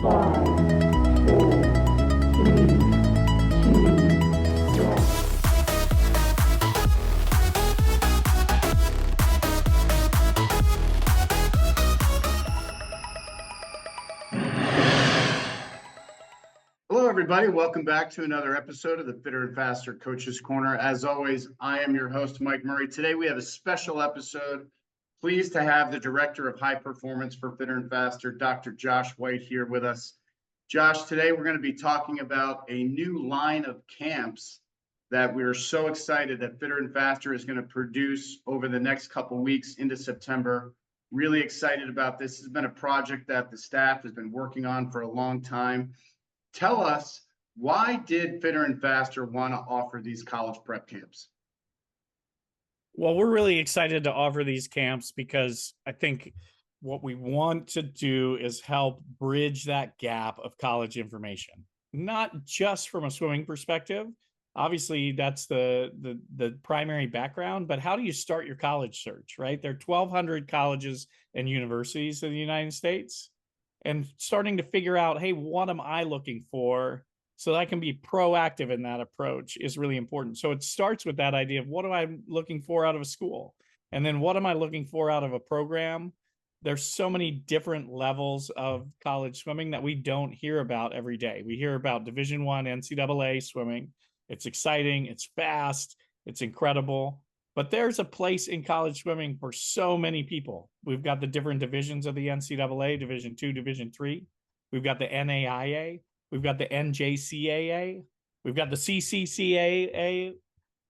Hello, everybody. Welcome back to another episode of the Fitter and Faster Coaches Corner. As always, I am your host, Mike Murray. Today, we have a special episode. Pleased to have the Director of High Performance for Fitter and Faster, Dr. Josh White, here with us. Josh, today we're going to be talking about a new line of camps that we're so excited that Fitter and Faster is going to produce over the next couple weeks into September. Really excited about this. This has been a project that the staff has been working on for a long time. Tell us, why did Fitter and Faster want to offer these college prep camps? Well, we're really excited to offer these camps because I think what we want to do is help bridge that gap of college information, not just from a swimming perspective. Obviously, that's the primary background, but how do you start your college search, right? There are 1,200 colleges and universities in the United States. And starting to figure out, hey, what am I looking for so that I can be proactive in that approach is really important. So it starts with that idea of what am I looking for out of a school? And then what am I looking for out of a program? There's so many different levels of college swimming that we don't hear about every day. We hear about Division I NCAA swimming. It's exciting, it's fast, it's incredible. But there's a place in college swimming for so many people. We've got the different divisions of the NCAA, Division II, Division III. We've got the NAIA. We've got the NJCAA. We've got the CCCAA.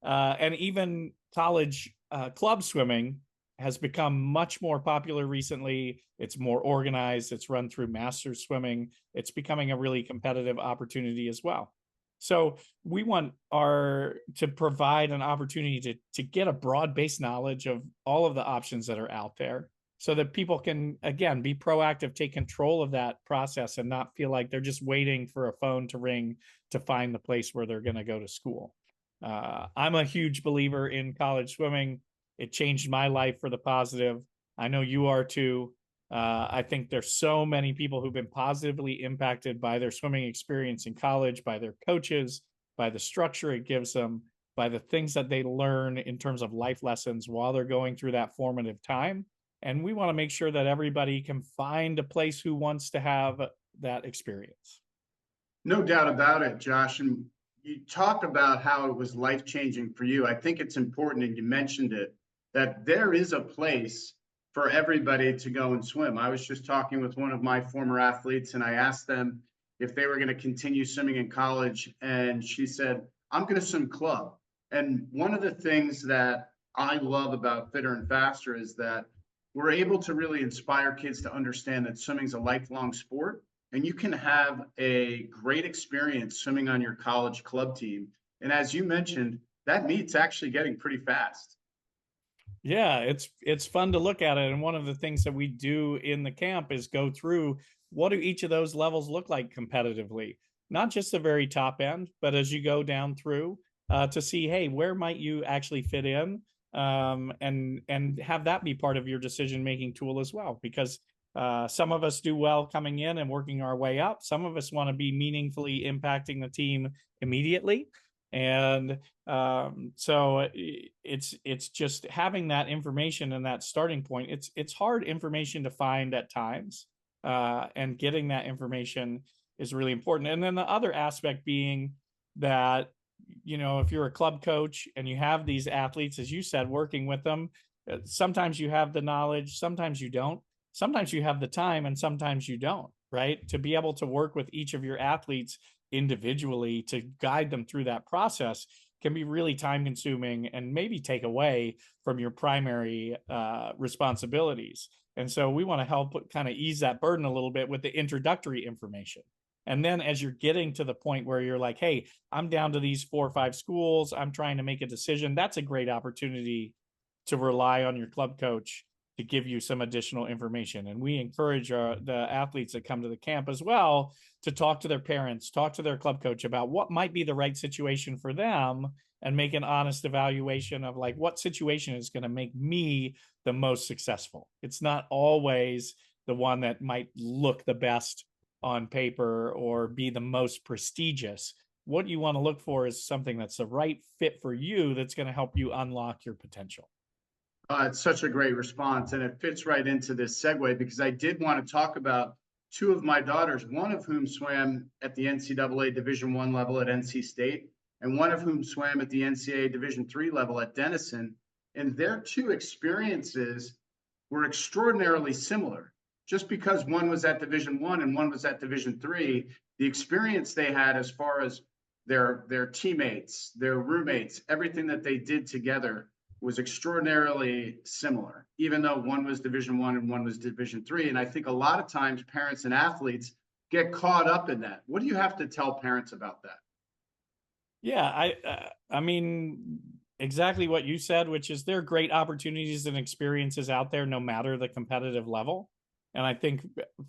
And even college club swimming has become much more popular recently. It's more organized. It's run through Masters Swimming. It's becoming a really competitive opportunity as well. So we want to provide an opportunity to get a broad-based knowledge of all of the options that are out there so that people can, again, be proactive, take control of that process and not feel like they're just waiting for a phone to ring to find the place where they're going to go to school. I'm a huge believer in college swimming. It changed my life for the positive. I know you are too. I think there's so many people who've been positively impacted by their swimming experience in college, by their coaches, by the structure it gives them, by the things that they learn in terms of life lessons while they're going through that formative time. And we want to make sure that everybody can find a place who wants to have that experience. No doubt about it, Josh. And you talked about how it was life-changing for you. I think it's important, and you mentioned it, that there is a place for everybody to go and swim. I was just talking with one of my former athletes, and I asked them if they were going to continue swimming in college, and she said, I'm going to swim club. And one of the things that I love about Fitter and Faster is that we're able to really inspire kids to understand that swimming is a lifelong sport, and you can have a great experience swimming on your college club team. And as you mentioned, that meet's actually getting pretty fast. Yeah, it's fun to look at it. And one of the things that we do in the camp is go through what do each of those levels look like competitively, not just the very top end, but as you go down through to see, hey, where might you actually fit in, and have that be part of your decision-making tool as well. Because some of us do well coming in and working our way up. Some of us want to be meaningfully impacting the team immediately. And so it's just having that information and that starting point. It's hard information to find at times, and getting that information is really important. And then the other aspect being that, you know, if you're a club coach and you have these athletes, as you said, working with them, sometimes you have the knowledge, sometimes you don't. Sometimes you have the time and sometimes you don't, right? To be able to work with each of your athletes individually to guide them through that process can be really time consuming and maybe take away from your primary responsibilities. And so we want to help kind of ease that burden a little bit with the introductory information. And then as you're getting to the point where you're like, hey, I'm down to these 4 or 5 schools, I'm trying to make a decision, that's a great opportunity to rely on your club coach to give you some additional information. And we encourage the athletes that come to the camp as well to talk to their parents, talk to their club coach about what might be the right situation for them, and make an honest evaluation of like, what situation is going to make me the most successful. It's not always the one that might look the best on paper or be the most prestigious. What you want to look for is something that's the right fit for you, that's going to help you unlock your potential. It's such a great response, and it fits right into this segue because I did want to talk about two of my daughters, one of whom swam at the NCAA Division I level at NC State, and one of whom swam at the NCAA Division III level at Denison. And their two experiences were extraordinarily similar. Just because one was at Division I and one was at Division III, the experience they had as far as their teammates, their roommates, everything that they did together was extraordinarily similar, even though one was Division I and one was Division III. And I think a lot of times parents and athletes get caught up in that. What do you have to tell parents about that? Yeah, I mean exactly what you said, which is there are great opportunities and experiences out there no matter the competitive level. And I think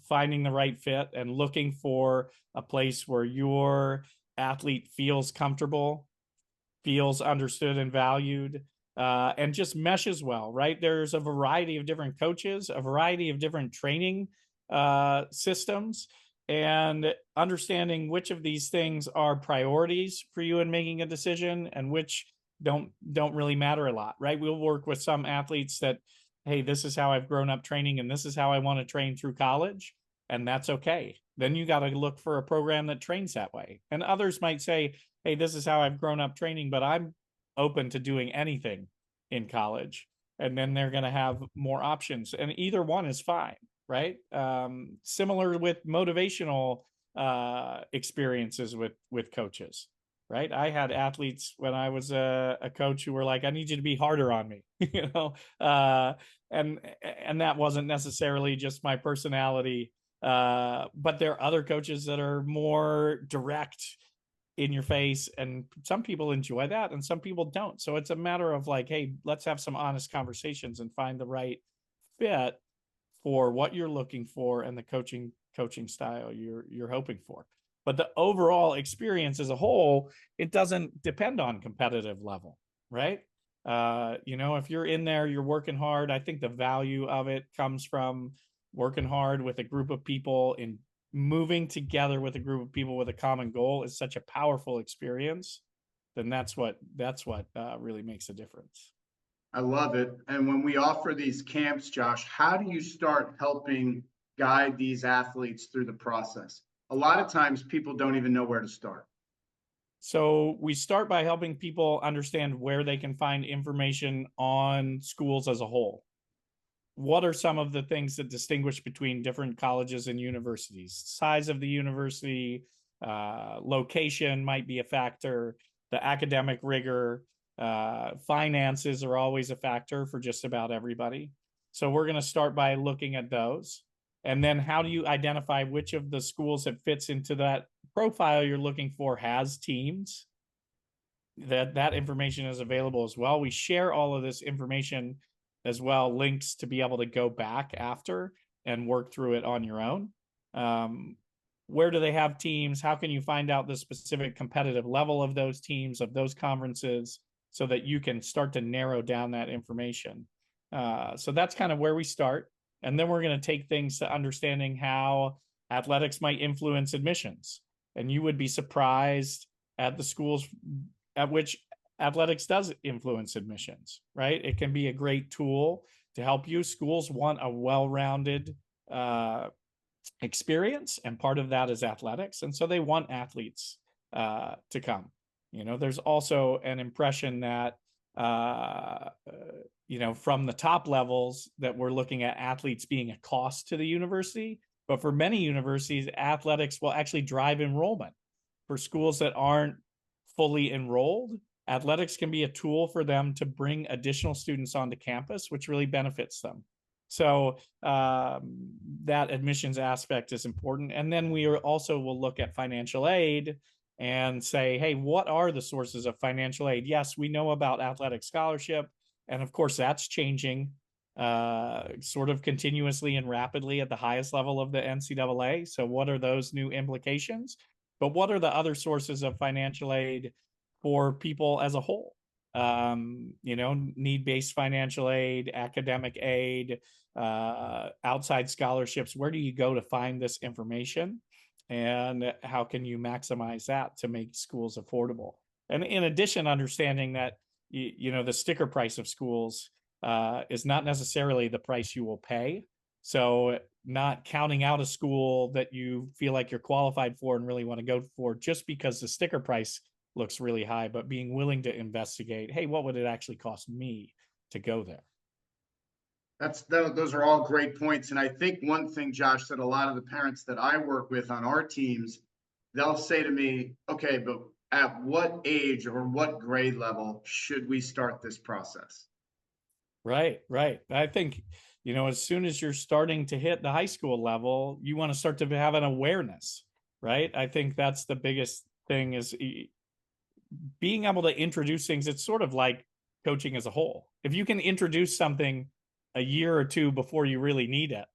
finding the right fit and looking for a place where your athlete feels comfortable, feels understood and valued, and just meshes well, right? There's a variety of different coaches, a variety of different training systems, and understanding which of these things are priorities for you in making a decision and which don't really matter a lot, right? We'll work with some athletes that, hey, this is how I've grown up training and this is how I want to train through college, and that's okay. Then you got to look for a program that trains that way. And others might say, hey, this is how I've grown up training, but I'm open to doing anything in college. And then they're going to have more options, and either one is fine, right? Similar with motivational experiences with coaches, right? I had athletes when I was a coach who were like, I need you to be harder on me, you know, and that wasn't necessarily just my personality. But there are other coaches that are more direct, in your face, and some people enjoy that and some people don't. So it's a matter of like, hey, let's have some honest conversations and find the right fit for what you're looking for and the coaching style you're hoping for. But the overall experience as a whole, it doesn't depend on competitive level, right? If you're in there, you're working hard. I think the value of it comes from working hard with a group of people, in moving together with a group of people with a common goal is such a powerful experience. Then that's what really makes a difference. I love it. And when we offer these camps, Josh, how do you start helping guide these athletes through the process? A lot of times people don't even know where to start. So we start by helping people understand where they can find information on schools as a whole. What are some of the things that distinguish between different colleges and universities? Size of the university, location might be a factor, the academic rigor, finances are always a factor for just about everybody. So we're going to start by looking at those. And then how do you identify which of the schools that fits into that profile you're looking for has teams? That information is available as well. We share all of this information as well, links to be able to go back after and work through it on your own. Where do they have teams? How can you find out the specific competitive level of those teams, of those conferences, so that you can start to narrow down that information? So that's kind of where we start. And then we're going to take things to understanding how athletics might influence admissions. And you would be surprised at the schools at which athletics does influence admissions, right? It can be a great tool to help you. Schools want a well-rounded experience, and part of that is athletics. And so they want athletes to come. There's also an impression that, from the top levels, that we're looking at athletes being a cost to the university. But for many universities, athletics will actually drive enrollment. For schools that aren't fully enrolled, athletics can be a tool for them to bring additional students onto campus, which really benefits them. So that admissions aspect is important. And then we also will look at financial aid and say, hey, what are the sources of financial aid? Yes, we know about athletic scholarship. And of course, that's changing sort of continuously and rapidly at the highest level of the NCAA. So what are those new implications? But what are the other sources of financial aid for people as a whole? Need-based financial aid, academic aid, outside scholarships. Where do you go to find this information? and how can you maximize that to make schools affordable? And in addition, understanding that the sticker price of schools is not necessarily the price you will pay. So not counting out a school that you feel like you're qualified for and really want to go for just because the sticker price looks really high, but being willing to investigate, hey, what would it actually cost me to go there? Those are all great points. And I think one thing, Josh, that a lot of the parents that I work with on our teams, they'll say to me, okay, but at what age or what grade level should we start this process? Right, right. I think, as soon as you're starting to hit the high school level, you want to start to have an awareness, right? I think that's the biggest thing is being able to introduce things. It's sort of like coaching as a whole. If you can introduce something a year or two before you really need it,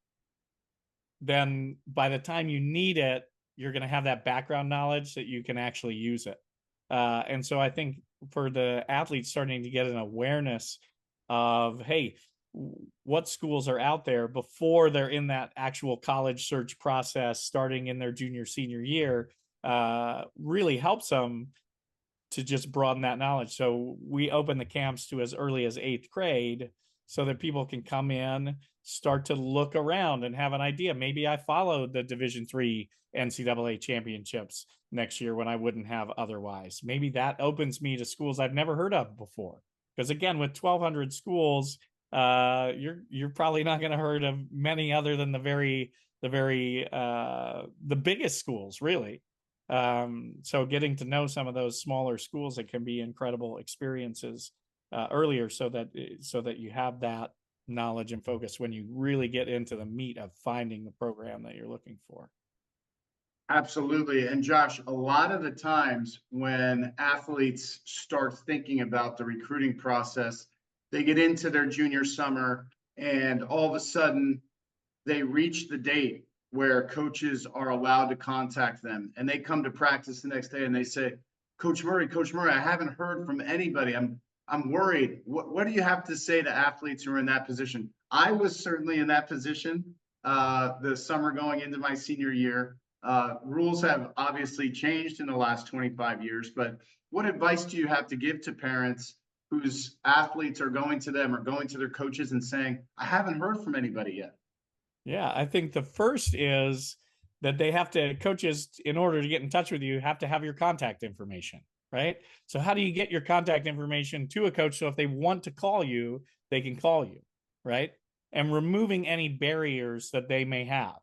then by the time you need it, you're going to have that background knowledge that you can actually use it. And so I think for the athletes starting to get an awareness of, hey, what schools are out there before they're in that actual college search process starting in their junior, senior year, really helps them to just broaden that knowledge. So we open the camps to as early as 8th grade so that people can come in, start to look around and have an idea. Maybe I follow the Division III NCAA championships next year when I wouldn't have otherwise. Maybe that opens me to schools I've never heard of before. Because again, with 1,200 schools, you're probably not going to heard of many other than the biggest schools, really. So getting to know some of those smaller schools, it can be incredible experiences earlier, so that you have that knowledge and focus when you really get into the meat of finding the program that you're looking for. Absolutely. And Josh, a lot of the times when athletes start thinking about the recruiting process, they get into their junior summer and all of a sudden they reach the date where coaches are allowed to contact them, and they come to practice the next day and they say, Coach Murray, I haven't heard from anybody. I'm worried. What do you have to say to athletes who are in that position? I was certainly in that position the summer going into my senior year. Rules have obviously changed in the last 25 years, but what advice do you have to give to parents whose athletes are going to them or going to their coaches and saying, I haven't heard from anybody yet? Yeah, I think the first is that coaches, in order to get in touch with you, have to have your contact information, right? So how do you get your contact information to a coach so if they want to call you, they can call you, right? And removing any barriers that they may have,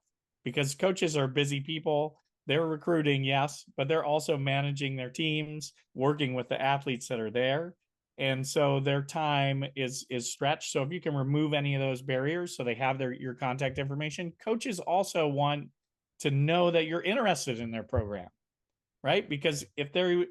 because coaches are busy people. They're recruiting, yes, but they're also managing their teams, working with the athletes that are there. And so their time is stretched. So if you can remove any of those barriers so they have your contact information. Coaches also want to know that you're interested in their program, right? Because if they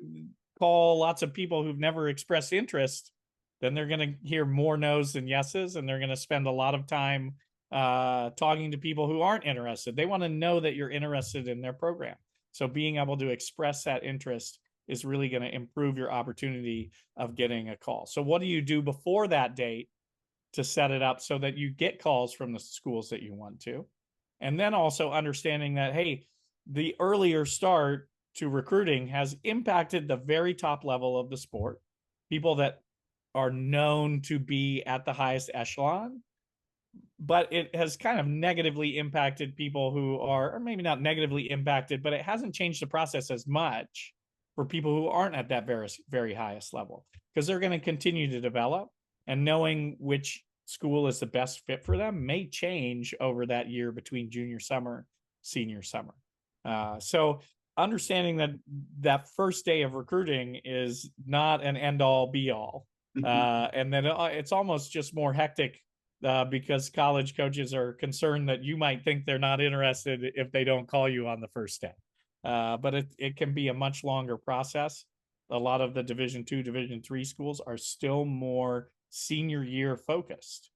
call lots of people who've never expressed interest, then they're going to hear more no's than yeses, and they're going to spend a lot of time talking to people who aren't interested. They want to know that you're interested in their program. So being able to express that interest is really going to improve your opportunity of getting a call. So what do you do before that date to set it up so that you get calls from the schools that you want to? And then also understanding that, hey, the earlier start to recruiting has impacted the very top level of the sport. People that are known to be at the highest echelon, but it has kind of negatively impacted people who are, or maybe not negatively impacted, but it hasn't changed the process as much for people who aren't at that very, very highest level, because they're going to continue to develop, and knowing which school is the best fit for them may change over that year between junior summer, senior summer. So understanding that first day of recruiting is not an end all be all. And then it's almost just more hectic because college coaches are concerned that you might think they're not interested if they don't call you on the first day. But it can be a much longer process. A lot of the Division II, Division III schools are still more senior year focused.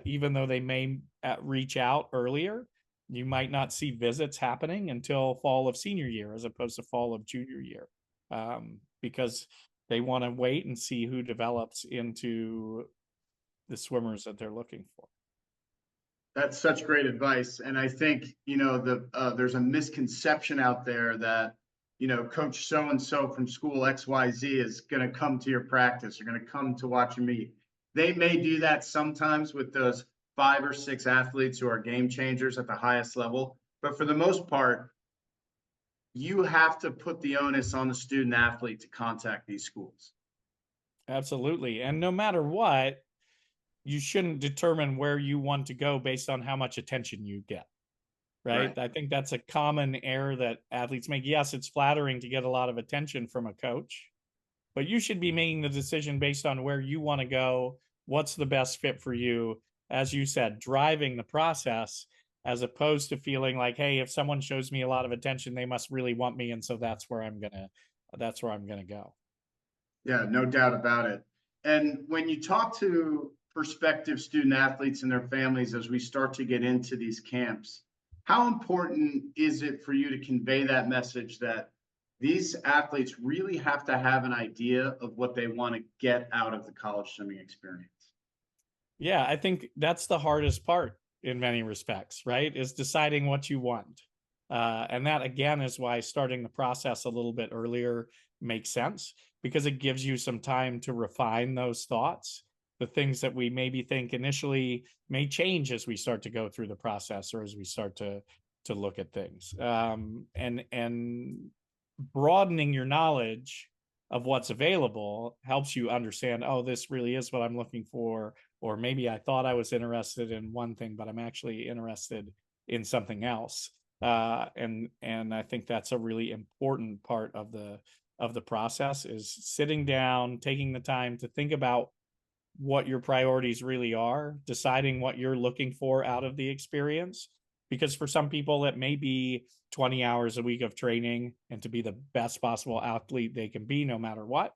Even though they may reach out earlier, you might not see visits happening until fall of senior year as opposed to fall of junior year, because they want to wait and see who develops into the swimmers that they're looking for. That's such great advice. And I think, there's a misconception out there that, coach so-and-so from school XYZ is going to come to your practice. You're going to come to watch you meet. They may do that sometimes with those 5 or 6 athletes who are game changers at the highest level. But for the most part, you have to put the onus on the student athlete to contact these schools. Absolutely. And no matter what, you shouldn't determine where you want to go based on how much attention you get. Right? I think that's a common error that athletes make. Yes, it's flattering to get a lot of attention from a coach, but you should be making the decision based on where you want to go, what's the best fit for you, as you said, driving the process, as opposed to feeling like, hey, if someone shows me a lot of attention, they must really want me, and so that's where I'm gonna go. Yeah, no doubt about it. And when you talk to prospective student athletes and their families as we start to get into these camps, how important is it for you to convey that message that these athletes really have to have an idea of what they want to get out of the college swimming experience? Yeah, I think that's the hardest part in many respects, right? Is deciding what you want. And that, again, is why starting the process a little bit earlier makes sense, because it gives you some time to refine those thoughts. The things that we maybe think initially may change as we start to go through the process, or as we start to look at things. And broadening your knowledge of what's available helps you understand, oh, this really is what I'm looking for, or maybe I thought I was interested in one thing, but I'm actually interested in something else. And I think that's a really important part of the process, is sitting down, taking the time to think about what your priorities really are, deciding what you're looking for out of the experience. Because for some people, it may be 20 hours a week of training and to be the best possible athlete they can be no matter what.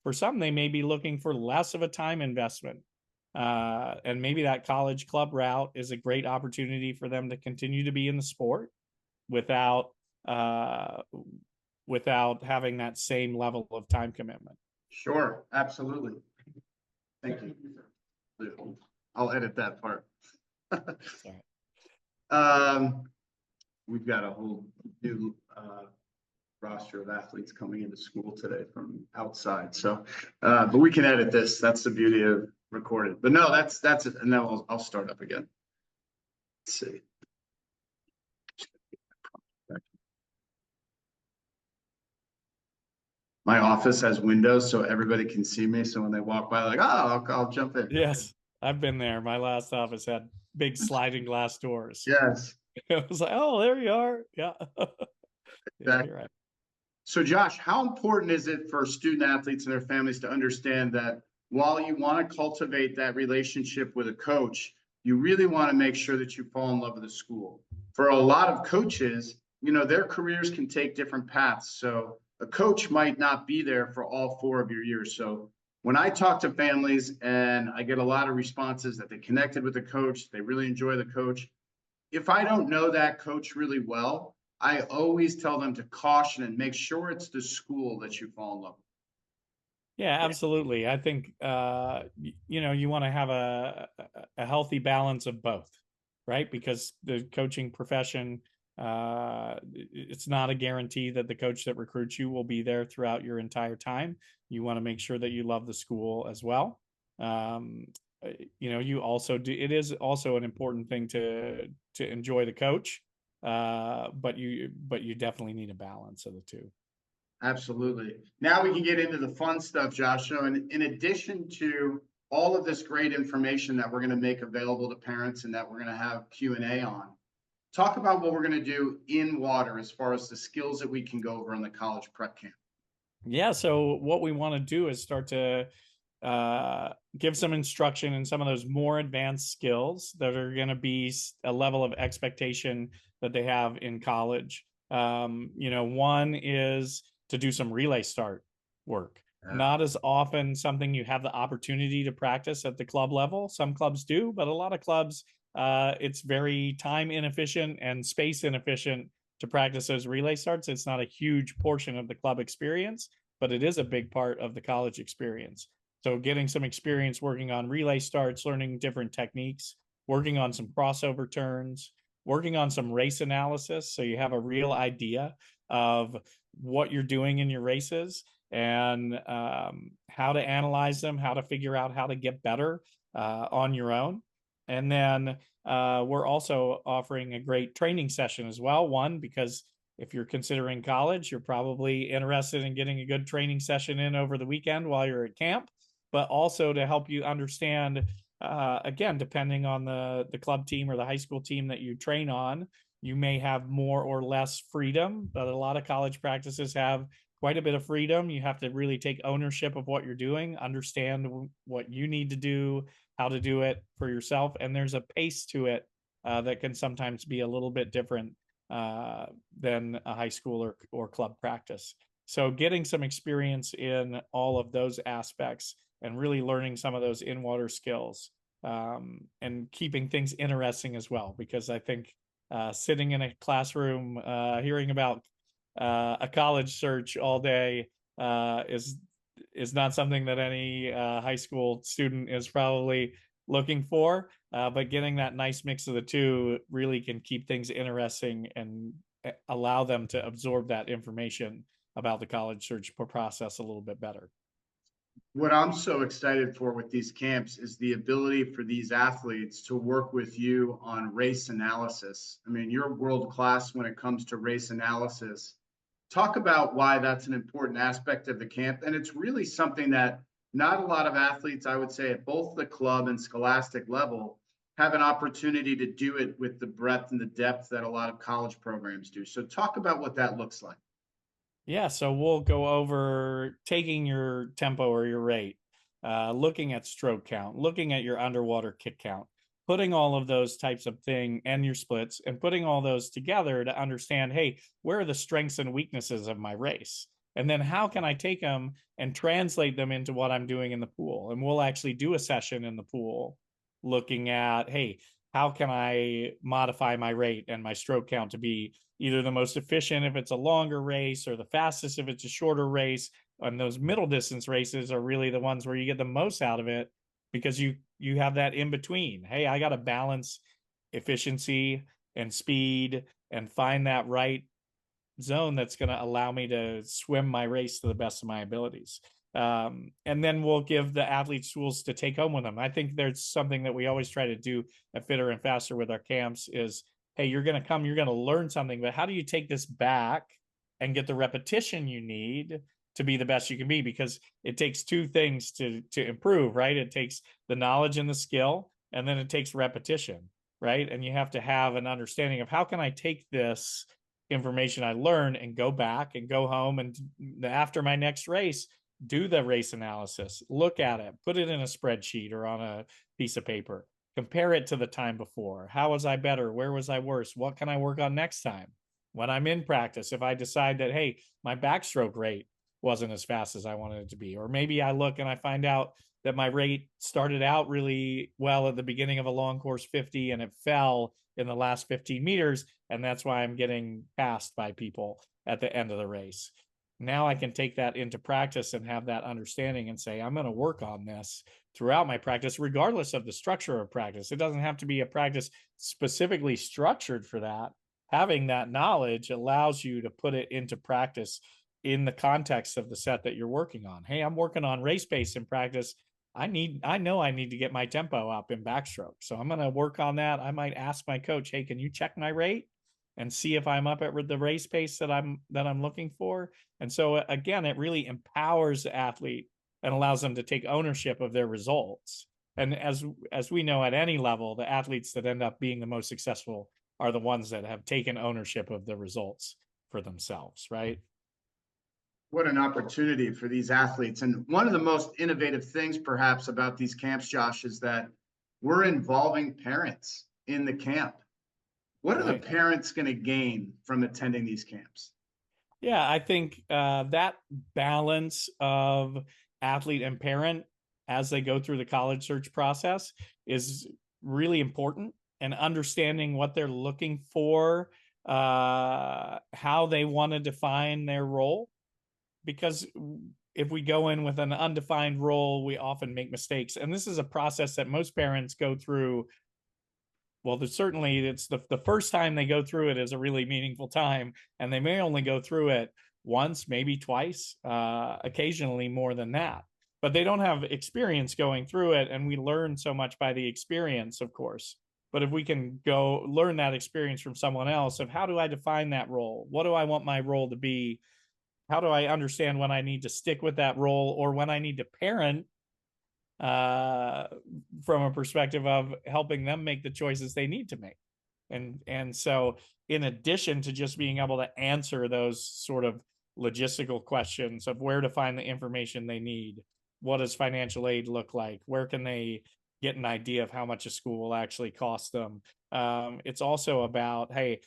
For some, they may be looking for less of a time investment. And maybe that college club route is a great opportunity for them to continue to be in the sport without having that same level of time commitment. Sure, absolutely. Thank you. I'll edit that part. We've got a whole new roster of athletes coming into school today from outside. So, but we can edit this. That's the beauty of recorded. But no, that's it. And then I'll start up again. Let's see. My office has windows so everybody can see me. So when they walk by, like, oh, I'll jump in. Yes, I've been there. My last office had big sliding glass doors. Yes. It was like, oh, there you are. Yeah. Exactly. You're right. So Josh, how important is it for student athletes and their families to understand that while you want to cultivate that relationship with a coach, you really want to make sure that you fall in love with the school? For a lot of coaches, their careers can take different paths. So a coach might not be there for all 4 of your years. So when I talk to families and I get a lot of responses that they connected with the coach, they really enjoy the coach. If I don't know that coach really well, I always tell them to caution and make sure it's the school that you fall in love with. Yeah, absolutely. I think you want to have a healthy balance of both, right? Because the coaching profession, it's not a guarantee that the coach that recruits you will be there throughout your entire time. You want to make sure that you love the school as well. You also do. It is also an important thing to enjoy the coach, but you definitely need a balance of the two. Absolutely. Now we can get into the fun stuff, Josh. So in addition to all of this great information that we're going to make available to parents and that we're going to have Q&A on, talk about what we're going to do in water as far as the skills that we can go over in the college prep camp. Yeah, so what we want to do is start to give some instruction in some of those more advanced skills that are going to be a level of expectation that they have in college. One is to do some relay start work. Yeah. Not as often something you have the opportunity to practice at the club level. Some clubs do, but a lot of clubs, it's very time inefficient and space inefficient to practice those relay starts. It's not a huge portion of the club experience, but it is a big part of the college experience. So getting some experience working on relay starts, learning different techniques working on some crossover turns, working on some race analysis. So you have a real idea of what you're doing in your races and how to analyze them, how to figure out how to get better on your own. And then we're also offering a great training session as well. One, because if you're considering college, you're probably interested in getting a good training session in over the weekend while you're at camp, but also to help you understand, again, depending on the club team or the high school team that you train on, you may have more or less freedom, but a lot of college practices have quite a bit of freedom. You have to really take ownership of what you're doing, understand what you need to do, how to do it for yourself. And there's a pace to it that can sometimes be a little bit different than a high school or club practice. So getting some experience in all of those aspects and really learning some of those in-water skills and keeping things interesting as well, because I think sitting in a classroom hearing about a college search all day is not something that any high school student is probably looking for, but getting that nice mix of the two really can keep things interesting and allow them to absorb that information about the college search process a little bit better. What I'm so excited for with these camps is the ability for these athletes to work with you on race analysis. I mean, you're world class when it comes to race analysis. Talk about why that's an important aspect of the camp. And it's really something that not a lot of athletes, I would say, at both the club and scholastic level, have an opportunity to do it with the breadth and the depth that a lot of college programs do. So talk about what that looks like. Yeah, so we'll go over taking your tempo or your rate, looking at stroke count, looking at your underwater kick count, putting all of those types of thing and your splits and putting all those together to understand, hey, where are the strengths and weaknesses of my race? And then how can I take them and translate them into what I'm doing in the pool? And we'll actually do a session in the pool looking at, hey, how can I modify my rate and my stroke count to be either the most efficient if it's a longer race or the fastest if it's a shorter race. And those middle distance races are really the ones where you get the most out of it because you have that in between. Hey, I got to balance efficiency and speed and find that right zone that's going to allow me to swim my race to the best of my abilities. And then we'll give the athletes tools to take home with them. I think there's something that we always try to do at Fitter and Faster with our camps is, hey, you're going to come, you're going to learn something, but how do you take this back and get the repetition you need to be the best you can be? Because it takes two things to improve, right? It takes the knowledge and the skill, and then it takes repetition, right? And you have to have an understanding of how can I take this information I learned and go back and go home and after my next race, do the race analysis, look at it, put it in a spreadsheet or on a piece of paper, compare it to the time before. How was I better? Where was I worse? What can I work on next time? When I'm in practice, if I decide that, hey, my backstroke rate wasn't as fast as I wanted it to be, or maybe I look and I find out that my rate started out really well at the beginning of a long course 50 and it fell in the last 15 meters. And that's why I'm getting passed by people at the end of the race. Now I can take that into practice and have that understanding and say, I'm going to work on this throughout my practice, regardless of the structure of practice. It doesn't have to be a practice specifically structured for that. Having that knowledge allows you to put it into practice in the context of the set that you're working on. Hey, I'm working on race pace in practice. I know I need to get my tempo up in backstroke. So I'm going to work on that. I might ask my coach, hey, can you check my rate and see if I'm up at the race pace that I'm looking for? And so again, it really empowers the athlete and allows them to take ownership of their results. And as we know at any level, the athletes that end up being the most successful are the ones that have taken ownership of the results for themselves, right? What an opportunity for these athletes. And one of the most innovative things perhaps about these camps, Josh, is that we're involving parents in the camp. What are the parents going to gain from attending these camps? Yeah, I think that balance of athlete and parent as they go through the college search process is really important, and understanding what they're looking for, how they want to define their role. Because if we go in with an undefined role, we often make mistakes. And this is a process that most parents go through Well, there's certainly, it's the first time they go through it is a really meaningful time, and they may only go through it once, maybe twice, occasionally more than that. But they don't have experience going through it, and we learn so much by the experience, of course. But if we can go learn that experience from someone else of how do I define that role? What do I want my role to be? How do I understand when I need to stick with that role or when I need to parent uh, from a perspective of helping them make the choices they need to make. And so in addition to just being able to answer those sort of logistical questions of where to find the information they need, what does financial aid look like, where can they get an idea of how much a school will actually cost them, it's also about, hey,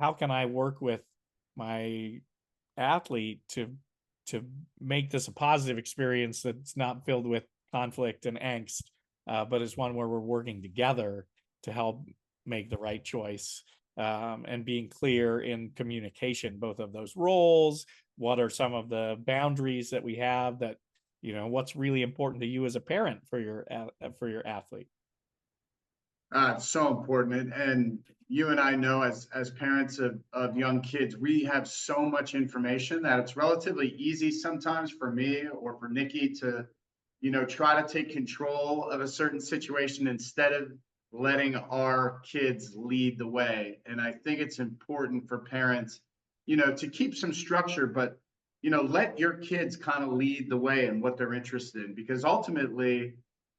how can I work with my athlete to make this a positive experience that's not filled with conflict and angst, but is one where we're working together to help make the right choice, and being clear in communication, both of those roles. What are some of the boundaries that we have that, what's really important to you as a parent for your athlete? It's so important. And you and I know as parents of young kids, we have so much information that it's relatively easy sometimes for me or for Nikki to, try to take control of a certain situation instead of letting our kids lead the way. And I think it's important for parents, to keep some structure, but, let your kids kind of lead the way in what they're interested in, because ultimately,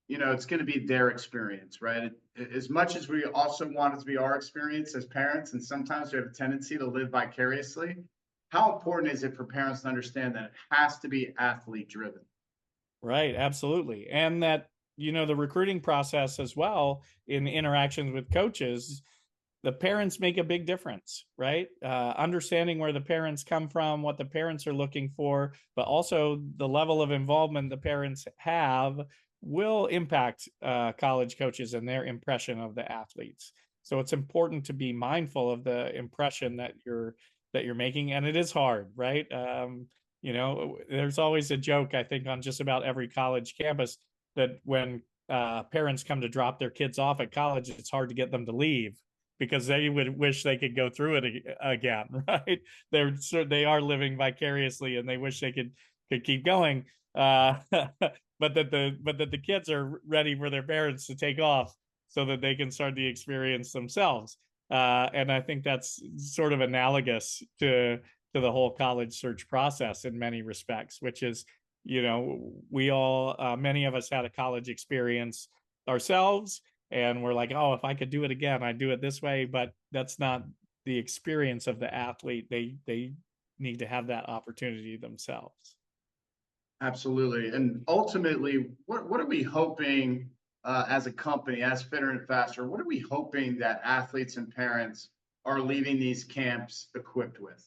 it's going to be their experience, right? As much as we also want it to be our experience as parents, and sometimes we have a tendency to live vicariously, how important is it for parents to understand that it has to be athlete driven? Right, absolutely. And that, the recruiting process as well in interactions with coaches, the parents make a big difference, right? Understanding where the parents come from, what the parents are looking for, but also the level of involvement the parents have will impact college coaches and their impression of the athletes. So it's important to be mindful of the impression that you're making, and it is hard, right? There's always a joke, I think, on just about every college campus that when parents come to drop their kids off at college, it's hard to get them to leave because they would wish they could go through it again, right? They are living vicariously and they wish they could keep going, but that the kids are ready for their parents to take off so that they can start the experience themselves. And I think that's sort of analogous to the whole college search process in many respects, which is, we all, many of us had a college experience ourselves, and we're like, oh, if I could do it again, I'd do it this way. But that's not the experience of the athlete. They need to have that opportunity themselves. Absolutely. And ultimately, what are we hoping as a company, as Fitter and Faster, what are we hoping that athletes and parents are leaving these camps equipped with?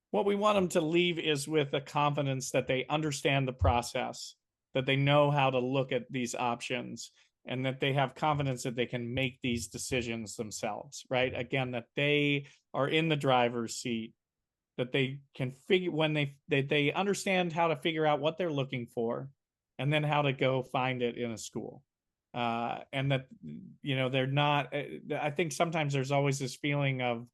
What we want them to leave is with a confidence that they understand the process, that they know how to look at these options, and that they have confidence that they can make these decisions themselves, right? Again, that they are in the driver's seat, that they can figure when they understand how to figure out what they're looking for, and then how to go find it in a school. And that, they're not, I think sometimes there's always this feeling of,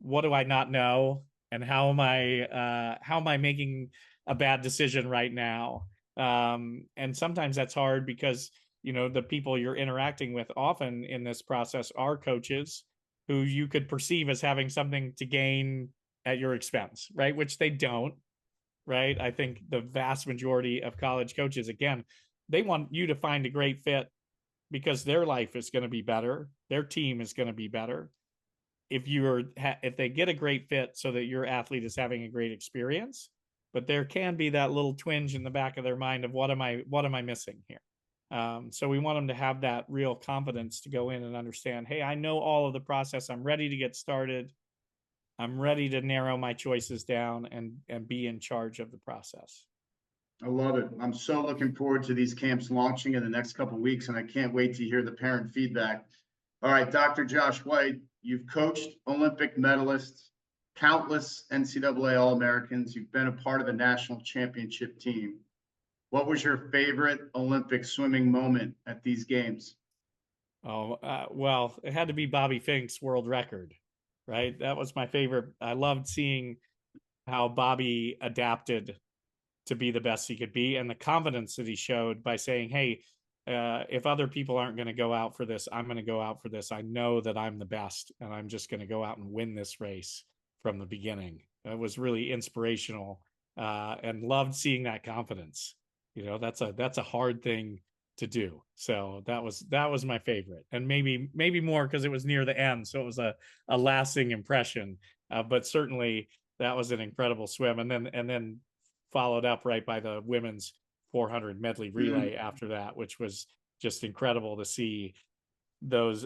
what do I not know? And how am I making a bad decision right now? And sometimes that's hard because, the people you're interacting with often in this process are coaches who you could perceive as having something to gain at your expense, right? Which they don't, right? I think the vast majority of college coaches, again, they want you to find a great fit because their life is going to be better, their team is going to be better if they get a great fit so that your athlete is having a great experience. But there can be that little twinge in the back of their mind of what am I missing here? So we want them to have that real confidence to go in and understand, hey, I know all of the process, I'm ready to get started, I'm ready to narrow my choices down and be in charge of the process. I love it. I'm so looking forward to these camps launching in the next couple of weeks, and I can't wait to hear the parent feedback. All right, Dr. Josh White, you've coached Olympic medalists, countless NCAA All-Americans. You've been a part of the national championship team. What was your favorite Olympic swimming moment at these games? Oh, well, it had to be Bobby Fink's world record, right? That was my favorite. I loved seeing how Bobby adapted to be the best he could be, and the confidence that he showed by saying, hey, if other people aren't going to go out for this, I'm going to go out for this. I know that I'm the best, and I'm just going to go out and win this race from the beginning. It was really inspirational, and loved seeing that confidence. That's a hard thing to do. So that was my favorite, and maybe more because it was near the end, so it was a lasting impression. But certainly that was an incredible swim, and then followed up right by the women's 400 medley relay after that, which was just incredible to see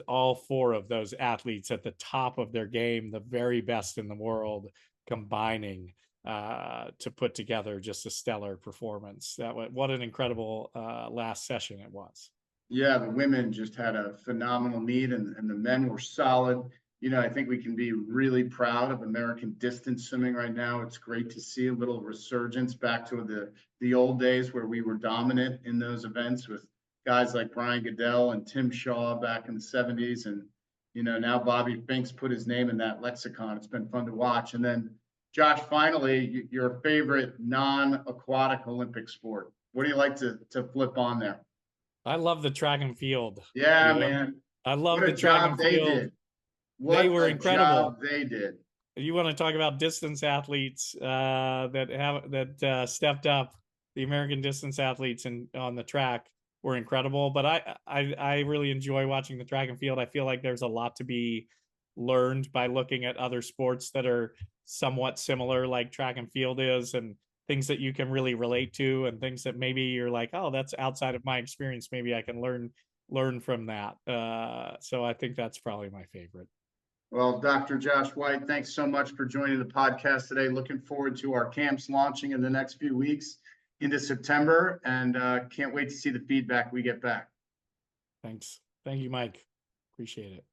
all four of those athletes at the top of their game, the very best in the world, combining to put together just a stellar performance. What an incredible last session it was. Yeah, the women just had a phenomenal meet, and the men were solid. I think we can be really proud of American distance swimming right now. It's great to see a little resurgence back to the old days where we were dominant in those events with guys like Brian Goodell and Tim Shaw back in the 70s. And, now Bobby Fink's put his name in that lexicon. It's been fun to watch. And then, Josh, finally, your favorite non-aquatic Olympic sport. What do you like to flip on there? I love the track and field. Yeah, You know, man. I love What a the track job and they field. did. They What were a incredible. job they did. You want to talk about distance athletes that stepped up. The American distance athletes on the track were incredible, but I really enjoy watching the track and field. I feel like there's a lot to be learned by looking at other sports that are somewhat similar, like track and field is, and things that you can really relate to, and things that maybe you're like, oh, that's outside of my experience. Maybe I can learn from that. So I think that's probably my favorite. Well, Dr. Josh White, thanks so much for joining the podcast today. Looking forward to our camps launching in the next few weeks into September, and can't wait to see the feedback we get back. Thanks. Thank you, Mike. Appreciate it.